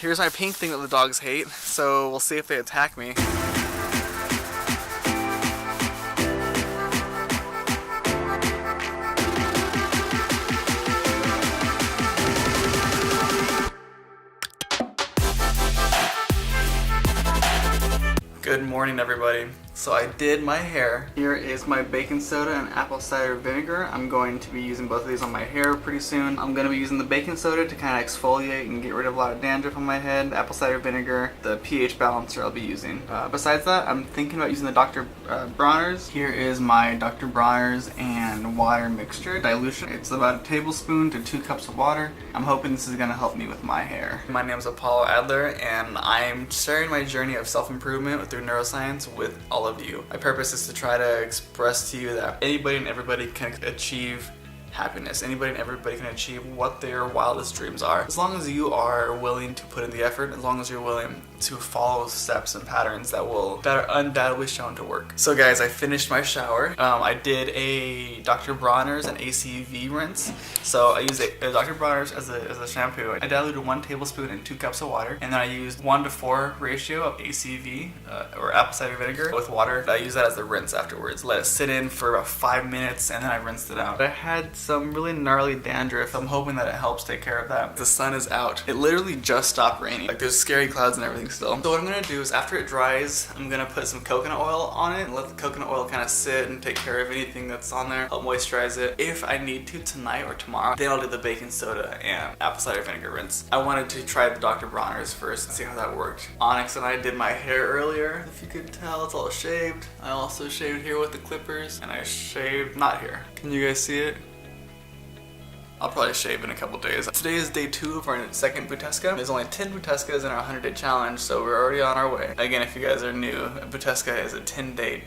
Here's my pink thing that the dogs hate, so we'll see if they attack me. Good morning, everybody. So I did my hair. Here is my baking soda and apple cider vinegar. I'm going to be using both of these on my hair pretty soon. I'm going to be using the baking soda to kind of exfoliate and get rid of a lot of dandruff on my head. The apple cider vinegar, the pH balancer I'll be using. Besides that, I'm thinking about using the Dr. Bronner's. Here is my Dr. Bronner's and water mixture dilution. It's about a tablespoon to 2 cups of water. I'm hoping this is going to help me with my hair. My name is Adler, and I'm sharing my journey of self-improvement through neuroscience with all of you. My purpose is to try to express to you that anybody and everybody can achieve happiness. Anybody and everybody can achieve what their wildest dreams are. As long as you are willing to put in the effort, as long as you're willing to follow steps and patterns that are undoubtedly shown to work. So guys, I finished my shower. I did a Dr. Bronner's and ACV rinse. So I used a Dr. Bronner's as a shampoo. I diluted 1 tablespoon in 2 cups of water, and then I used 1:4 ratio of ACV or apple cider vinegar with water. I used that as the rinse afterwards. Let it sit in for about 5 minutes, and then I rinsed it out. I had some really gnarly dandruff. I'm hoping that it helps take care of that. The sun is out. It literally just stopped raining. Like, there's scary clouds and everything still. So what I'm gonna do is after it dries, I'm gonna put some coconut oil on it and let the coconut oil kind of sit and take care of anything that's on there, help moisturize it. If I need to tonight or tomorrow, then I'll do the baking soda and apple cider vinegar rinse. I wanted to try the Dr. Bronner's first and see how that worked. Onyx and I did my hair earlier. If you could tell, it's all shaved. I also shaved here with the clippers, and I shaved not here. Can you guys see it? I'll probably shave in a couple days. Today is day 2 of our second Buteska. There's only 10 Buteskas in our 100-day challenge, so we're already on our way. Again, if you guys are new, Buteska is a 10-day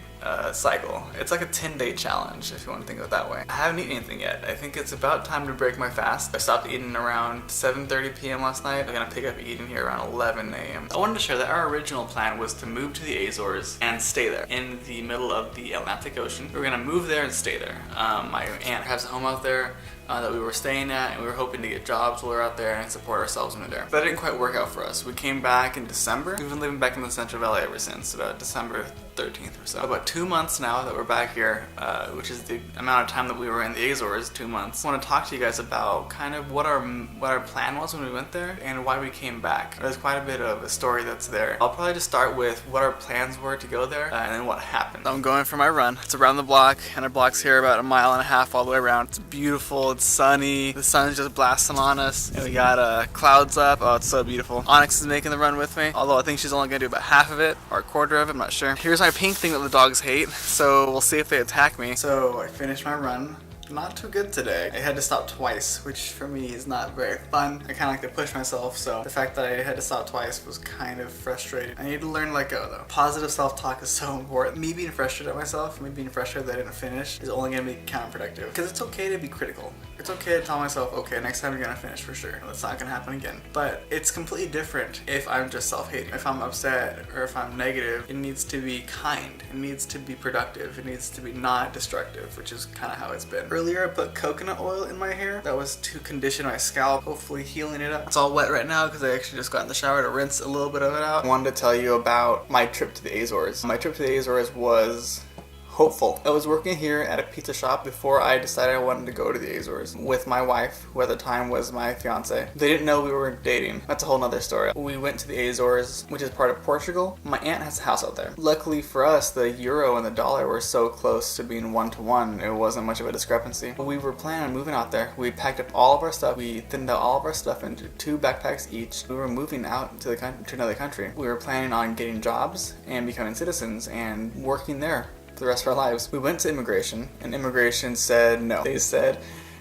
cycle. It's like a 10-day challenge, if you want to think of it that way. I haven't eaten anything yet. I think it's about time to break my fast. I stopped eating around 7:30 p.m. last night. I'm gonna pick up eating here around 11 a.m. I wanted to share that our original plan was to move to the Azores and stay there in the middle of the Atlantic Ocean. We were gonna move there and stay there. My aunt has a home out there that we were staying at, and we were hoping to get jobs while we were out there and support ourselves when we were there. But that didn't quite work out for us. We came back in December. We've been living back in the center of LA ever since, about December 13th or so. About 2 months now that we're back here, which is the amount of time that we were in the Azores, 2 months. I want to talk to you guys about kind of what our plan was when we went there and why we came back. There's quite a bit of a story that's there. I'll probably just start with what our plans were to go there and then what happened. I'm going for my run. It's around the block, and our block's here about 1.5 miles all the way around. It's beautiful. It's sunny. The sun's just blasting on us. And we got clouds up. Oh, it's so beautiful. Onyx is making the run with me, although I think she's only gonna do about half of it or a quarter of it. I'm not sure. Here's my pink thing that the dogs hate, so we'll see if they attack me. So I finished my run. Not too good today. I had to stop twice, which for me is not very fun. I kind of like to push myself, so the fact that I had to stop twice was kind of frustrating. I need to learn to let go though. Positive self-talk is so important. Me being frustrated at myself, me being frustrated that I didn't finish is only gonna be counterproductive. Because it's okay to be critical. It's okay to tell myself, okay, next time you're gonna finish for sure. That's not gonna happen again. But it's completely different if I'm just self-hating. If I'm upset or if I'm negative, it needs to be kind. It needs to be productive. It needs to be not destructive, which is kind of how it's been. Earlier I put coconut oil in my hair. That was to condition my scalp, hopefully healing it up. It's all wet right now because I actually just got in the shower to rinse a little bit of it out. I wanted to tell you about my trip to the Azores. My trip to the Azores was hopeful. I was working here at a pizza shop before I decided I wanted to go to the Azores with my wife, who at the time was my fiance. They didn't know we were dating. That's a whole nother story. We went to the Azores, which is part of Portugal. My aunt has a house out there. Luckily for us, the euro and the dollar were so close to being 1-to-1, it wasn't much of a discrepancy. We were planning on moving out there. We packed up all of our stuff. We thinned out all of our stuff into 2 backpacks each. We were moving out to another country. We were planning on getting jobs and becoming citizens and working there for the rest of our lives. We went to immigration, and immigration said no. They said,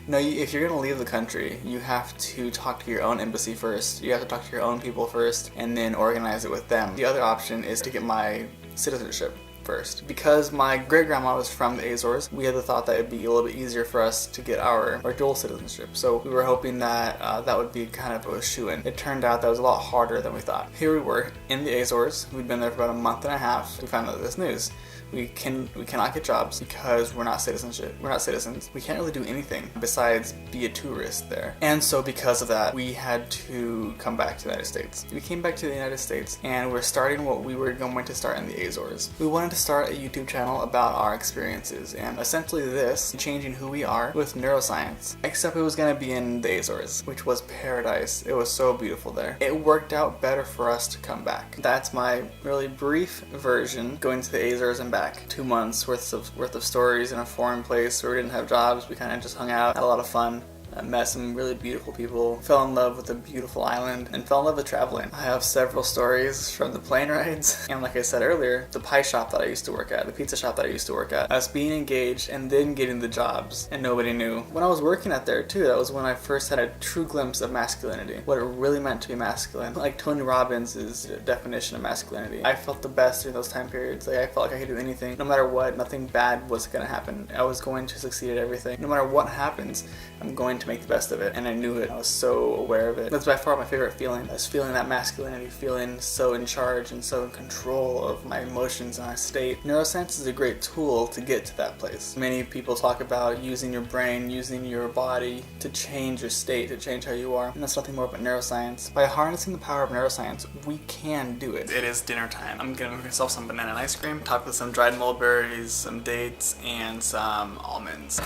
no, if you're going to leave the country, you have to talk to your own embassy first. You have to talk to your own people first, and then organize it with them. The other option is to get my citizenship first. Because my great-grandma was from the Azores, we had the thought that it'd be a little bit easier for us to get our dual citizenship. So we were hoping that that would be kind of a shoo-in. It turned out that was a lot harder than we thought. Here we were in the Azores. We'd been there for about 1.5 months. We found out this news. We cannot get jobs because we're not citizenship. We're not citizens. We can't really do anything besides be a tourist there. And so because of that, we had to come back to the United States. We came back to the United States and we're starting what we were going to start in the Azores. We wanted to start a YouTube channel about our experiences and essentially this, changing who we are with neuroscience. Except it was going to be in the Azores, which was paradise. It was so beautiful there. It worked out better for us to come back. That's my really brief version, going to the Azores and back. 2 months worth of stories in a foreign place where we didn't have jobs. We kind of just hung out, had a lot of fun. I met some really beautiful people, fell in love with a beautiful island, and fell in love with traveling. I have several stories from the plane rides, and like I said earlier, the pie shop that I used to work at, the pizza shop that I used to work at, us being engaged and then getting the jobs, and nobody knew. When I was working at there too, that was when I first had a true glimpse of masculinity, what it really meant to be masculine. Like Tony Robbins' definition of masculinity. I felt the best during those time periods. Like I felt like I could do anything, no matter what, nothing bad was gonna happen. I was going to succeed at everything. No matter what happens, I'm going to make the best of it, and I knew it. I was so aware of it. That's by far my favorite feeling. I was feeling that masculinity, feeling so in charge and so in control of my emotions and my state. Neuroscience is a great tool to get to that place. Many people talk about using your brain, using your body to change your state, to change how you are, and that's nothing more but neuroscience. By harnessing the power of neuroscience, we can do it. It is dinner time. I'm gonna make myself some banana ice cream, topped with some dried mulberries, some dates, and some almonds.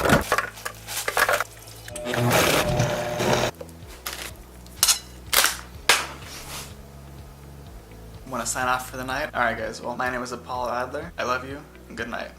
Want to sign off for the night? Alright guys, well my name is Adler. I love you, and good night.